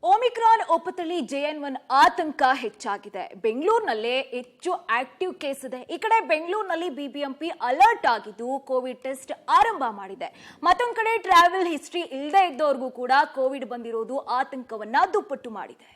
Omicron ಉಪತಳಿ JN1 ಆತಂಕ ಹೆಚ್ಚಾಗಿದೆ. ಬೆಂಗಳೂರಿನಲ್ಲೇ ಹೆಚ್ಚು ಆಕ್ಟಿವ್ ಕೇಸ್ ಇದೆ. ಈ ಕಡೆ ಬೆಂಗಳೂರಿನಲ್ಲಿ BBMP ಅಲರ್ಟ್ ಆಗಿದ್ದು ಕೋವಿಡ್ ಟೆಸ್ಟ್ ಆರಂಭ ಮಾಡಿದೆ. ಮತ್ತೊಂದು ಕಡೆ ಟ್ರಾವೆಲ್ ಹಿಸ್ಟ್ರಿ ಇಲ್ಲದೆ ಇದ್ದವರಿಗೂ ಕೂಡ ಕೋವಿಡ್ ಬಂದಿರೋದು ಆತಂಕವನ್ನ ದುಪ್ಪಟ್ಟು ಮಾಡಿದೆ.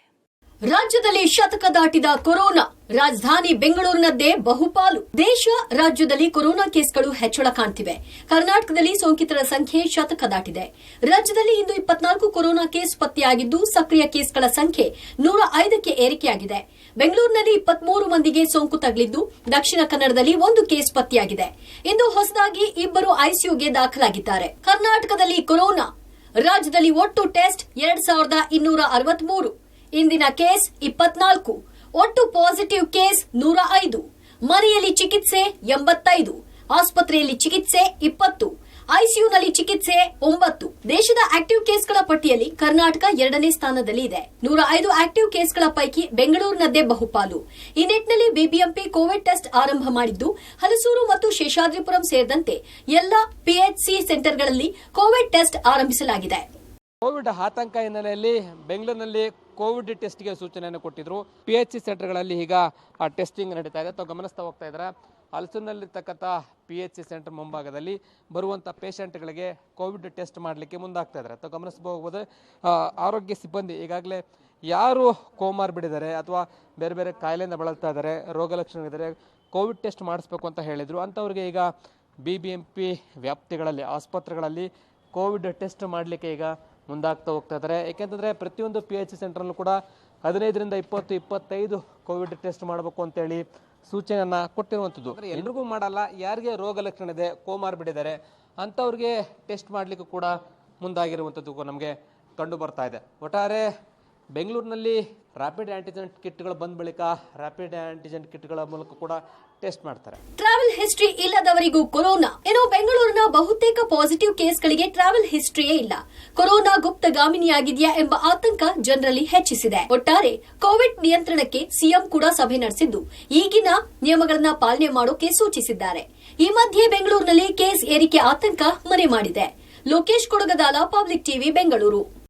ರಾಜ್ಯದಲ್ಲಿ ಶತಕ ದಾಟಿದ ಕೊರೋನಾ, ರಾಜಧಾನಿ ಬೆಂಗಳೂರಿನದ್ದೇ ಬಹುಪಾಲು. ದೇಶ ರಾಜ್ಯದಲ್ಲಿ ಕೊರೋನಾ ಕೇಸ್ಗಳು ಹೆಚ್ಚಳ ಕಾಣ್ತಿವೆ. ಕರ್ನಾಟಕದಲ್ಲಿ ಸೋಂಕಿತರ ಸಂಖ್ಯೆ ಶತಕ ದಾಟಿದೆ. ರಾಜ್ಯದಲ್ಲಿ ಇಂದು 24 ಕೊರೋನಾ ಕೇಸ್ ಪತ್ತೆಯಾಗಿದ್ದು ಸಕ್ರಿಯ ಕೇಸ್ಗಳ ಸಂಖ್ಯೆ 105ಕ್ಕೆ ಏರಿಕೆಯಾಗಿದೆ. ಬೆಂಗಳೂರಿನಲ್ಲಿ 23 ಮಂದಿಗೆ ಸೋಂಕು ತಗುಲಿದ್ದು ದಕ್ಷಿಣ ಕನ್ನಡದಲ್ಲಿ 1 ಕೇಸ್ ಪತ್ತೆಯಾಗಿದೆ. ಇಂದು ಹೊಸದಾಗಿ 2 ಐಸಿಯುಗೆ ದಾಖಲಾಗಿದ್ದಾರೆ. ಕರ್ನಾಟಕದಲ್ಲಿ ಕೊರೋನಾ, ರಾಜ್ಯದಲ್ಲಿ ಒಟ್ಟು ಟೆಸ್ಟ್ 2263. ಇಂದಿನ ಕೇಸ್ 24, ಒಟ್ಟು ಪಾಸಿಟಿವ್ ಕೇಸ್ 105, ಮನೆಯಲ್ಲಿ ಚಿಕಿತ್ಸೆ 85, ಆಸ್ಪತ್ರೆಯಲ್ಲಿ ಚಿಕಿತ್ಸೆ 20, ಐಸಿಯುನಲ್ಲಿ ಚಿಕಿತ್ಸೆ 9. ದೇಶದ ಆಕ್ಟಿವ್ ಕೇಸ್ಗಳ ಪಟ್ಟಿಯಲ್ಲಿ ಕರ್ನಾಟಕ 2ನೇ ಸ್ಥಾನದಲ್ಲಿ ಇದೆ. 105 ಆಕ್ಟಿವ್ ಕೇಸ್ಗಳ ಪೈಕಿ ಬೆಂಗಳೂರಿನದ್ದೇ ಬಹುಪಾಲು. ಈ ನಿಟ್ಟಿನಲ್ಲಿ ಬಿಬಿಎಂಪಿ ಕೋವಿಡ್ ಟೆಸ್ಟ್ ಆರಂಭ ಮಾಡಿದ್ದು ಹಲಸೂರು ಮತ್ತು ಶೇಷಾದ್ರಿಪುರಂ ಸೇರಿದಂತೆ ಎಲ್ಲ ಪಿಎಚ್ಸಿ ಸೆಂಟರ್ಗಳಲ್ಲಿ ಕೋವಿಡ್ ಟೆಸ್ಟ್ ಆರಂಭಿಸಲಾಗಿದೆ. ಕೋವಿಡ್ ಆತಂಕ ಹಿನ್ನೆಲೆಯಲ್ಲಿ ಬೆಂಗಳೂರಿನಲ್ಲಿ ಕೋವಿಡ್ ಟೆಸ್ಟ್ಗೆ ಸೂಚನೆಯನ್ನು ಕೊಟ್ಟಿದ್ರು. PHC ಸೆಂಟರ್ಗಳಲ್ಲಿ ಈಗ ಟೆಸ್ಟಿಂಗ್ ನಡೀತಾ ಇದೆ. ತಾವು ಗಮನಿಸ್ತಾ ಹೋಗ್ತಾ ಇದ್ದಾರೆ, ಹಲಸೂರಿನಲ್ಲಿರ್ತಕ್ಕಂಥ PHC ಸೆಂಟರ್ ಮುಂಭಾಗದಲ್ಲಿ ಬರುವಂಥ ಪೇಷಂಟ್ಗಳಿಗೆ ಕೋವಿಡ್ ಟೆಸ್ಟ್ ಮಾಡಲಿಕ್ಕೆ ಮುಂದಾಗ್ತಾ ಇದ್ದಾರೆ. ತಾವು ಗಮನಿಸಬಹುದು, ಆರೋಗ್ಯ ಸಿಬ್ಬಂದಿ ಈಗಾಗಲೇ ಯಾರು ಕೋಮಾರ್ಬಿಡ್ ಇದ್ದಾರೆ ಅಥವಾ ಬೇರೆ ಬೇರೆ ಕಾಯಿಲೆಯಿಂದ ಬಳಲ್ತಾ ಇದ್ದಾರೆ, ರೋಗ ಲಕ್ಷಣ ಇದ್ದಾರೆ, ಕೋವಿಡ್ ಟೆಸ್ಟ್ ಮಾಡಿಸ್ಬೇಕು ಅಂತ ಹೇಳಿದರು. ಅಂಥವ್ರಿಗೆ ಈಗ BBMP ವ್ಯಾಪ್ತಿಗಳಲ್ಲಿ ಆಸ್ಪತ್ರೆಗಳಲ್ಲಿ ಕೋವಿಡ್ ಟೆಸ್ಟ್ ಮಾಡಲಿಕ್ಕೆ ಈಗ ಮುಂದಾಗ್ತಾ ಹೋಗ್ತಾ ಇದ್ದಾರೆ. ಯಾಕೆಂತಂದರೆ ಪ್ರತಿಯೊಂದು PHC ಸೆಂಟರ್ನಲ್ಲೂ ಕೂಡ 15ರಿಂದ 20, 25 ಕೋವಿಡ್ ಟೆಸ್ಟ್ ಮಾಡಬೇಕು ಅಂತೇಳಿ ಸೂಚನೆಯನ್ನು ಕೊಟ್ಟಿರುವಂಥದ್ದು. ಎಲ್ರಿಗೂ ಮಾಡಲ್ಲ, ಯಾರಿಗೆ ರೋಗ ಲಕ್ಷಣ ಇದೆ, ಕೋಮಾರ್ಬಿಡ್ ಇದ್ದಾರೆ ಅಂಥವ್ರಿಗೆ ಟೆಸ್ಟ್ ಮಾಡಲಿಕ್ಕೂ ಕೂಡ ಮುಂದಾಗಿರುವಂಥದ್ದು ನಮಗೆ ಕಂಡು ಬರ್ತಾ ಇದೆ. ಒಟ್ಟಾರೆ ಬೆಂಗಳೂರಿನಲ್ಲಿ ರ್ಯಾಪಿಡ್ ಆಂಟಿಜೆನ್ ಕಿಟ್ಗಳು ಬಂದ ಬಳಿಕ ರ್ಯಾಪಿಡ್ ಆಂಟಿಜೆನ್ ಕಿಟ್ಗಳ ಮೂಲಕ ಕೂಡ ಟೆಸ್ಟ್ ಮಾಡ್ತಾರೆ. ಟ್ರಾವೆಲ್ ಹಿಸ್ಟ್ರಿ ಇಲ್ಲದವರಿಗೂ ಕೊರೋನಾ. ಇನ್ನು ಬೆಂಗಳೂರಿನ ಬಹುತೇಕ ಪಾಸಿಟಿವ್ ಕೇಸ್ಗಳಿಗೆ ಟ್ರಾವೆಲ್ ಹಿಸ್ಟ್ರಿಯೇ ಇಲ್ಲ. ಕೊರೋನಾ ಗುಪ್ತಗಾಮಿನಿಯಾಗಿದೆಯಾ ಎಂಬ ಆತಂಕ ಜನರಲ್ಲಿ ಹೆಚ್ಚಿಸಿದೆ. ಒಟ್ಟಾರೆ ಕೋವಿಡ್ ನಿಯಂತ್ರಣಕ್ಕೆ ಸಿಎಂ ಕೂಡ ಸಭೆ ನಡೆಸಿದ್ದು ಈಗಿನ ನಿಯಮಗಳನ್ನ ಪಾಲನೆ ಮಾಡೋಕೆ ಸೂಚಿಸಿದ್ದಾರೆ. ಈ ಮಧ್ಯೆ ಬೆಂಗಳೂರಿನಲ್ಲಿ ಕೇಸ್ ಏರಿಕೆ ಆತಂಕ ಮನೆ ಮಾಡಿದೆ. Lokesh Kodagadala, public TV, Bengaluru.